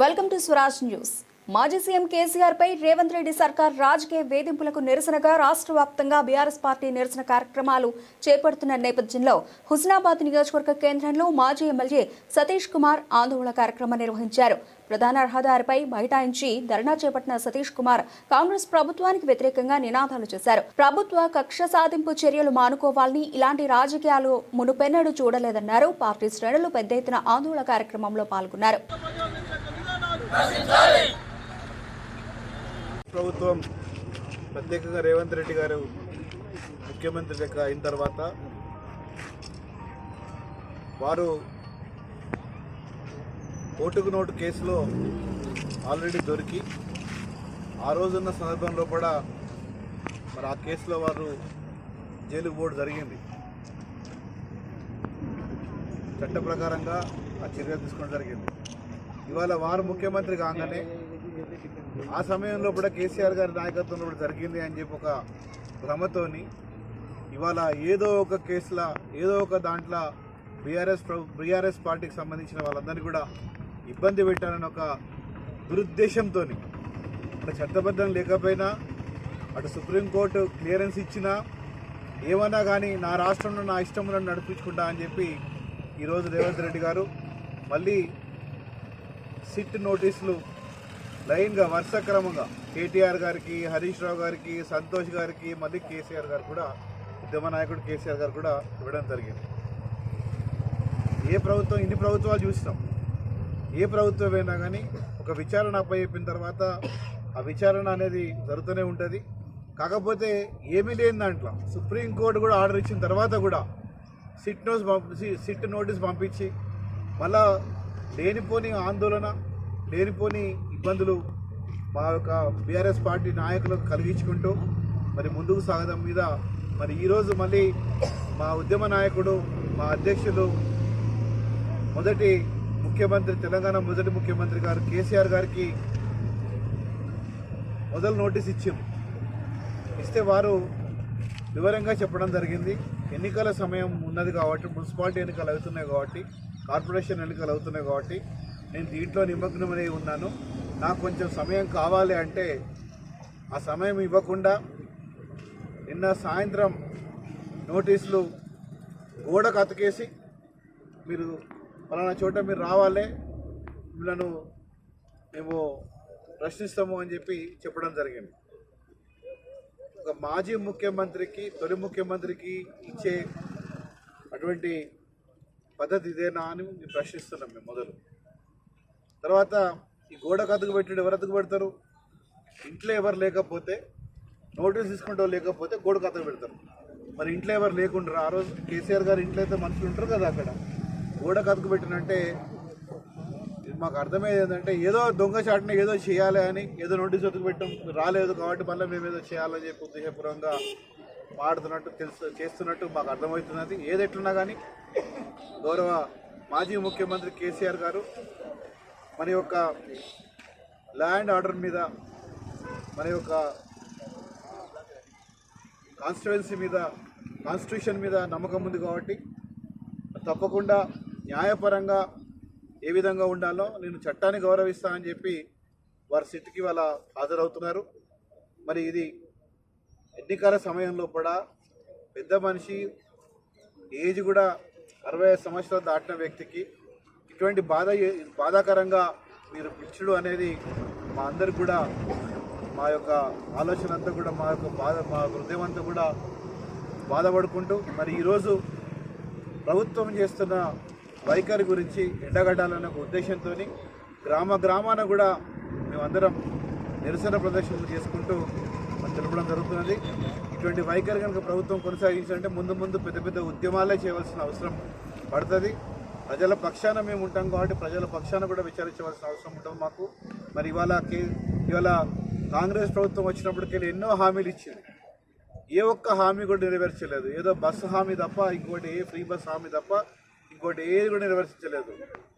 Welcome to Swaraj news. మాజీ CM KCR పై రేవంత్ రెడ్డి సర్కార్ రాజకీయ వేధింపులకు నిరసనగా రాష్ట్ర వ్యాప్తంగా బీఆర్ఎస్ పార్టీ నిరసన కార్యక్రమాలు చేపడుతున్న నేపథ్యంలో హుస్నాబాద్ నియోజకవర్గ కేంద్రంలో మాజీ ఎమ్మెల్యే సతీష్ కుమార్ ఆందోళన కార్యక్రమం నిర్వహించారు. ప్రధాన రహదారిపై బైఠాయించి ధర్నా చేపట్టిన సతీష్ కుమార్ కాంగ్రెస్ ప్రభుత్వానికి వ్యతిరేకంగా నినాదాలు చేశారు. ప్రభుత్వ కక్ష సాధింపు చర్యలు మానుకోవాలని, ఇలాంటి రాజకీయాలు మునుపెన్నడూ చూడలేదన్నారు. పార్టీ శ్రేణులు పెద్ద ఎత్తున ఆందోళన కార్యక్రమంలో పాల్గొన్నారు. ప్రభుత్వం ప్రత్యేకంగా రేవంత్ రెడ్డి గారు ముఖ్యమంత్రి లెక్క అయిన తర్వాత వారు ఓటుకు నోటు కేసులో ఆల్రెడీ దొరికి ఆ రోజున్న సందర్భంలో కూడా మరి ఆ కేసులో వారు జైలుకు పోవడం జరిగింది. చట్ట ప్రకారంగా ఆ చర్య తీసుకోవడం జరిగింది. ఇవాళ వారు ముఖ్యమంత్రి కాగానే ఆ సమయంలో కూడా కేసీఆర్ గారి నాయకత్వంలో కూడా జరిగింది అని చెప్పి ఒక భ్రమతోని ఇవాళ ఏదో ఒక కేసులో ఏదో ఒక దాంట్లో బీఆర్ఎస్ పార్టీకి సంబంధించిన వాళ్ళందరినీ కూడా ఇబ్బంది పెట్టాలని ఒక దురుద్దేశంతో అటు చట్టబద్ధం లేకపోయినా అటు సుప్రీంకోర్టు క్లియరెన్స్ ఇచ్చినా ఏమన్నా కానీ నా రాష్ట్రంలో నా ఇష్టంలో నడిపించుకుంటా అని చెప్పి ఈరోజు రేవంత్ రెడ్డి గారు మళ్ళీ సిట్ నోటీసులు లైన్గా వరుస క్రమంగా కేటీఆర్ గారికి, హరీష్ రావు గారికి, సంతోష్ గారికి, మళ్ళీ కేసీఆర్ గారు కూడా, ఉద్యమ నాయకుడు కేసీఆర్ గారు కూడా ఇవ్వడం జరిగింది. ఏ ప్రభుత్వం, ఇన్ని ప్రభుత్వాలు చూసినాం, ఏ ప్రభుత్వం అయినా కానీ ఒక విచారణ అప్పచెప్పిన తర్వాత ఆ విచారణ అనేది జరుగుతూనే ఉంటుంది. కాకపోతే ఏమీ లేని దాంట్లో సుప్రీంకోర్టు కూడా ఆర్డర్ ఇచ్చిన తర్వాత కూడా సిట్ నోటీస్ పంపించి మళ్ళా లేనిపోని ఆందోళన, లేనిపోని ఇబ్బందులు మా యొక్క బీఆర్ఎస్ పార్టీ నాయకులకు కలిగించుకుంటూ మరి ముందుకు సాగడం మీద మరి ఈరోజు మళ్ళీ మా ఉద్యమ నాయకుడు, మా అధ్యక్షులు, మొదటి ముఖ్యమంత్రి, తెలంగాణ మొదటి ముఖ్యమంత్రి గారు కేసీఆర్ గారికి మొదలు నోటీస్ ఇస్తే వారు వివరంగా చెప్పడం జరిగింది. ఎన్నికల సమయం ఉన్నది కాబట్టి, మున్సిపాలిటీ ఎన్నికలు అవుతున్నాయి కాబట్టి, కార్పొరేషన్ ఎన్నికలు అవుతున్నాయి కాబట్టి నేను దీంట్లో నిమగ్నమై ఉన్నాను, నాకు కొంచెం సమయం కావాలి అంటే ఆ సమయం ఇవ్వకుండా నిన్న సాయంత్రం నోటీసులు గోడకు అతికేసి మీరు ఫలానా చోట మీరు రావాలే, మిమ్మల్ని మేము ప్రశ్నిస్తాము అని చెప్పి చెప్పడం జరిగింది. ఒక మాజీ ముఖ్యమంత్రికి, తొలి ముఖ్యమంత్రికి ఇచ్చే అటువంటి పద్ధతి ఇదేనా అని ప్రశ్నిస్తున్నాం మేము మొదలు. తర్వాత ఈ గోడకు అతుకు పెట్టాడు, ఎవరు అతుకు పెడతారు? ఇంట్లో ఎవరు లేకపోతే, నోటీస్ తీసుకుంటూ లేకపోతే గోడకు అతుకు పెడతారు. మరి ఇంట్లో ఎవరు లేకుండా ఆ రోజు కేసీఆర్ గారు ఇంట్లో అయితే మనుషులు ఉంటారు కదా, అక్కడ గోడకు అతుకు పెట్టినంటే మాకు అర్థమయ్యేది ఏంటంటే ఏదో దొంగ చాటున ఏదో చేయాలి అని, ఏదో నోటీస్ అతుకు పెట్టడం రాలేదు కాబట్టి మళ్ళీ మేము ఏదో చేయాలని చెప్పి ఉద్దేశపూర్వకంగా మాడుతున్నట్టు చేస్తున్నట్టు మాకు అర్థమవుతున్నది. ఏది ఎట్లున్నా కానీ గౌరవ మాజీ ముఖ్యమంత్రి కేసీఆర్ గారు మన యొక్క ల్యాండ్ ఆర్డర్ మీద, మన యొక్క కాన్స్టిట్యుయెన్సీ మీద, కాన్స్టిట్యూషన్ మీద నమ్మకం ఉంది కాబట్టి తప్పకుండా న్యాయపరంగా ఏ విధంగా ఉండాలో నేను చట్టాన్ని గౌరవిస్తా అని చెప్పి వారి సిట్కి వాళ్ళ హాజరవుతున్నారు. మరి ఇది ఎన్నికల సమయంలో కూడా పెద్ద మనిషి, ఏజ్ కూడా 65 సంవత్సరాలు దాటిన వ్యక్తికి ఇటువంటి బాధాకరంగా మీరు పిలుచుడు అనేది మా అందరికి కూడా, మా యొక్క ఆలోచన అంతా కూడా, మా యొక్క మా హృదయం అంతా కూడా బాధపడుకుంటూ మరి ఈరోజు ప్రభుత్వం చేస్తున్న వైఖరి గురించి ఎండగట్టాలనే ఒక ఉద్దేశంతో గ్రామాన కూడా మేమందరం నిరసన ప్రదర్శనలు చేసుకుంటూ తెలపడం జరుగుతున్నది. ఇటువంటి వైఖరి కనుక ప్రభుత్వం కొనసాగించాలంటే ముందు పెద్ద ఉద్యమాలే చేయవలసిన అవసరం పడుతుంది. ప్రజల పక్షాన మేము ఉంటాం కాబట్టి ప్రజల పక్షాన కూడా విచారించవలసిన అవసరం ఉంటుంది మాకు. మరి ఇవాళ కాంగ్రెస్ ప్రభుత్వం వచ్చినప్పటికెళ్ళి ఎన్నో హామీలు ఇచ్చింది, ఏ ఒక్క హామీ కూడా నెరవేర్చలేదు. ఏదో బస్సు హామీ తప్ప ఇంకోటి, ఏ ఫ్రీ బస్ హామీ తప్ప ఇంకోటి ఏది కూడా నెరవేర్చలేదు.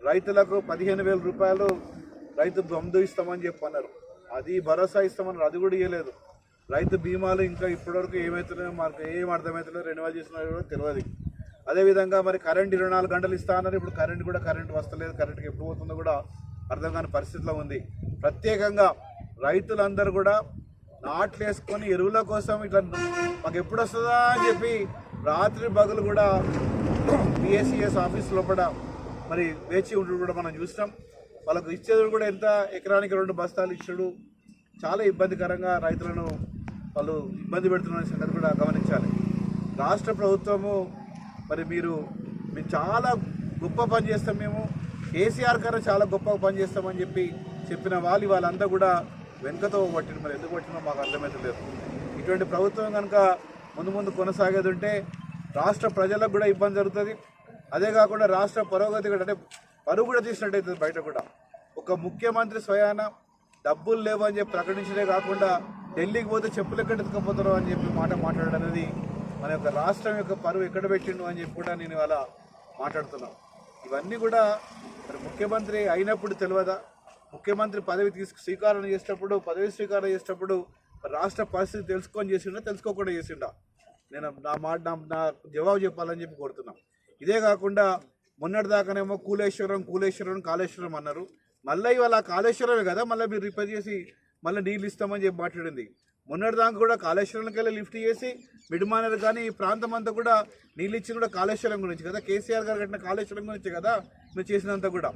రైతులకు 15,000 రూపాయలు రైతు బంధు ఇస్తామని చెప్పి అన్నారు, అది భరోసా ఇస్తామన్నారు, అది కూడా ఇవ్వలేదు. రైతు బీమాలు ఇంకా ఇప్పటివరకు ఏమవుతున్నాయో మాకు ఏం అర్థమవుతుందో, రెన్యువల్ చేస్తున్నారో కూడా తెలియదు. అదేవిధంగా మరి కరెంట్ 24 గంటలు ఇస్తా అన్నారు. ఇప్పుడు కరెంట్ వస్తలేదు. కరెంట్కి ఎప్పుడు పోతుందో కూడా అర్థం కాని పరిస్థితిలో ఉంది. ప్రత్యేకంగా రైతులందరూ కూడా నాట్లు వేసుకొని ఎరువుల కోసం ఇట్లా మాకు ఎప్పుడు వస్తుందా అని చెప్పి రాత్రి పగలు కూడా పిఎస్సిఎస్ ఆఫీస్ లోపల మరి వేచి ఉండడం కూడా మనం చూసినాం. వాళ్ళకు ఇచ్చేది కూడా ఎంత ఎకరానికి 2 బస్తాలు ఇచ్చాడు. చాలా ఇబ్బందికరంగా రైతులను వాళ్ళు ఇబ్బంది పెడుతున్న సంగతి కూడా గమనించాలి. రాష్ట్ర ప్రభుత్వము మరి మీరు చాలా గొప్ప పని చేస్తాం, మేము కేసీఆర్ గారు చాలా గొప్ప పని చేస్తామని చెప్పిన వాళ్ళంతా కూడా వెనుకతో పట్టిన, మరి ఎందుకు పట్టినో మాకు అర్థమైతే లేదు. ఇటువంటి ప్రభుత్వం కనుక ముందు కొనసాగేది ఉంటే రాష్ట్ర ప్రజలకు కూడా ఇబ్బంది జరుగుతుంది. అదే కాకుండా రాష్ట్ర పురోగతి కూడా, అంటే పరుగు కూడా తీసినట్టయితుంది. బయట కూడా ఒక ముఖ్యమంత్రి స్వయాన డబ్బులు లేవు అని చెప్పి ప్రకటించడే కాకుండా ఢిల్లీకి పోతే చెప్పులు ఎక్కడ ఎత్తుకపోతారో అని చెప్పి మాట్లాడడం అనేది మన యొక్క రాష్ట్రం యొక్క పరువు ఎక్కడ పెట్టిండు అని చెప్పి కూడా నేను అలా మాట్లాడుతున్నాను. ఇవన్నీ కూడా మరి ముఖ్యమంత్రి అయినప్పుడు తెలియదా? ముఖ్యమంత్రి పదవి స్వీకారం చేసేటప్పుడు రాష్ట్ర పరిస్థితి తెలుసుకొని చేసిండా, తెలుసుకోకుండా చేసిండా? నేను నా జవాబు చెప్పాలని చెప్పి కోరుతున్నాను. ఇదే కాకుండా మొన్నటిదాకానేమో కాళేశ్వరం అన్నారు. మళ్ళీ ఇవాళ కాళేశ్వరమే కదా, మళ్ళీ మీరు రిపేర్ చేసి మళ్ళీ నీళ్ళు ఇస్తామని చెప్పి మాట్లాడింది. మొన్నటిదాకా కూడా కాళేశ్వరంకి వెళ్ళి లిఫ్ట్ చేసి మిడిమానర్ కానీ ఈ ప్రాంతం అంతా కూడా నీళ్ళు ఇచ్చింది కూడా కాళేశ్వరం గురించి కదా, కేసీఆర్ గారు కట్టిన కాళేశ్వరం గురించి కదా మీరు చేసినంత కూడా.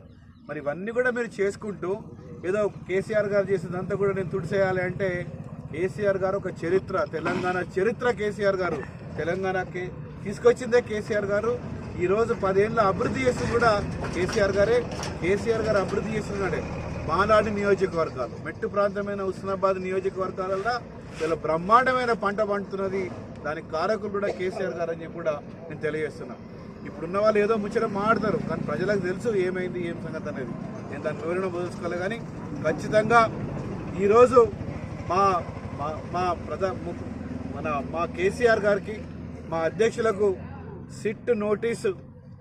మరి ఇవన్నీ కూడా మీరు చేసుకుంటూ ఏదో కేసీఆర్ గారు చేసినంతా కూడా నేను తుడిసేయాలి అంటే, కేసీఆర్ గారు ఒక చరిత్ర, తెలంగాణ చరిత్ర. కేసీఆర్ గారు తెలంగాణకి తీసుకొచ్చిందే కేసీఆర్ గారు. ఈరోజు 10 ఏళ్ళ అభివృద్ధి చేసింది కూడా కేసీఆర్ గారు అభివృద్ధి చేస్తున్నాడే. మాలాడి నియోజకవర్గాలు, మెట్టు ప్రాంతమైన హుస్నాబాద్ నియోజకవర్గాలలో చాలా బ్రహ్మాండమైన పంట పండుతున్నది. దానికి కారకులు కూడా కేసీఆర్ గారు అని చెప్పి కూడా నేను తెలియజేస్తున్నాను. ఇప్పుడున్న వాళ్ళు ఏదో ముచ్చట మాట్లాడతారు, కానీ ప్రజలకు తెలుసు ఏమైంది ఏం సంగతి అనేది. నేను దాని వివరణ బోధించుకోవాలి. కానీ ఖచ్చితంగా ఈరోజు మా కేసీఆర్ గారికి, మా అధ్యక్షులకు సిట్ నోటీసు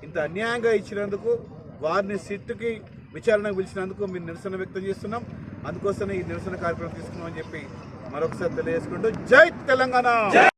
ఇంత అన్యాయంగా ఇచ్చినందుకు, వారిని సిట్కి విచారణకు పిలిచినందుకు మేము నిరసన వ్యక్తం చేస్తున్నాం. అందుకోసమే ఈ నిరసన కార్యక్రమం తీసుకున్నామని చెప్పి మరొకసారి తెలియజేసుకుంటూ జై తెలంగాణ.